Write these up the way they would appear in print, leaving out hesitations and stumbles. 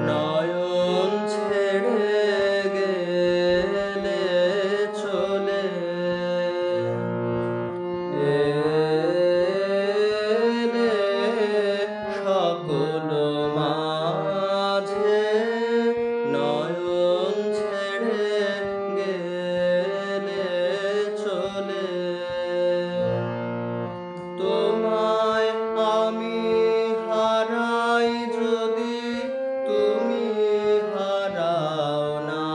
নয়ন ছেড়ে গেলে চলে এলে সকল মাঝে নয়ন ছেড়ে গেলে চলে তোমায় আমি হারাই যদি তুমি হারাও না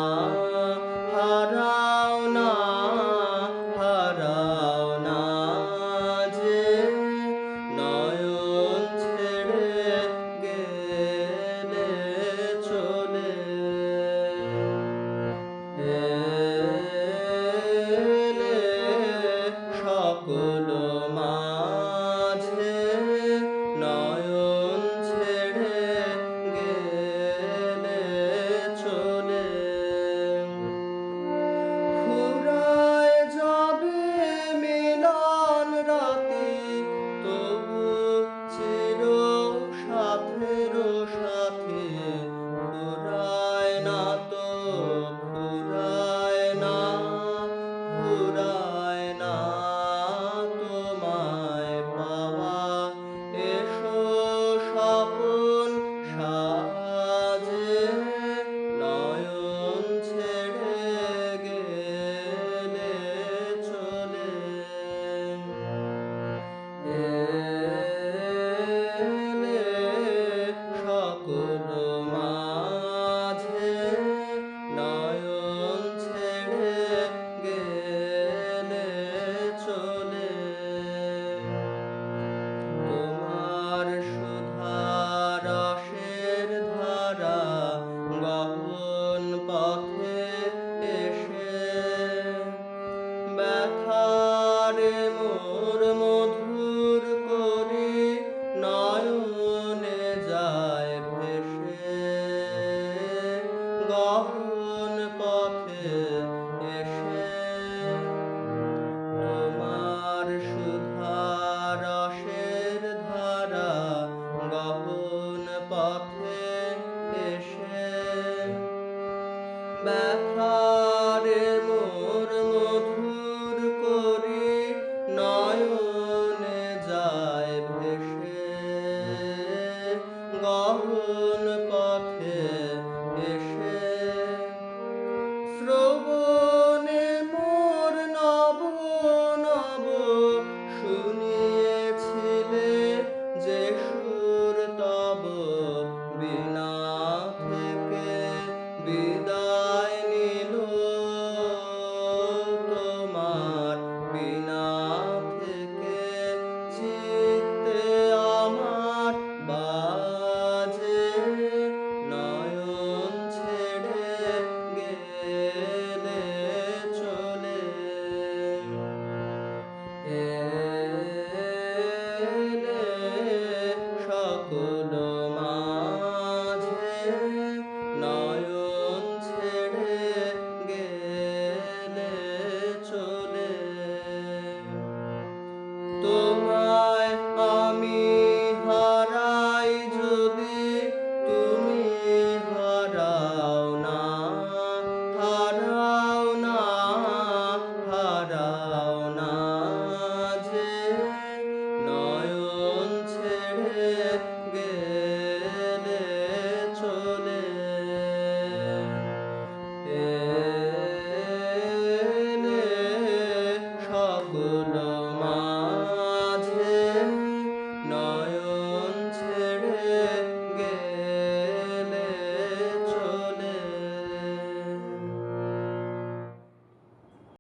হারাও না হারাও না যে নয়ন ছেড়ে গেলে চলে এলে সকল মাঝে নয়ন ছেড়ে গেলে চলে ফুরায় যাবে মিলন রাতি তবু চির সাথের সাথে ফুরায় না তো ফুরায় না ফুরায় না তোমায় পাওয়া এসো স্বপন সাজে নয়ন ছেড়ে গেলে চলে এলে সকল মাঝে নয়ন ছেড়ে গেলে চলে তোমার সুধার রসের ধারা গহন পথে এসে ব্যথারে মোর মধুর করি নয়নে যায় ভেসে গহন পথে এসে তোমার সুধার রসের ধারা গহন পথে এসে ব্যথারে মোর মধুর করি নয়নে যায় ভেসে গহন পথে এসে শ্রবণে মোর নব নব শুনিয়েছিলে যে সুর তব বিনা থেকে বিদায় নিল তোমার বিনা থেকে চিত্তে আমার বাজে নয়ন ছেড়ে গেলে চলে এলে সকল মাঝে নয়ন ছেড়ে গেলে চলে তোমায় আমি হারাই যদি তুমি হারাও না হারাও না হারাও না যে নয়ন ছেড়ে গেলে চলে এলে সকল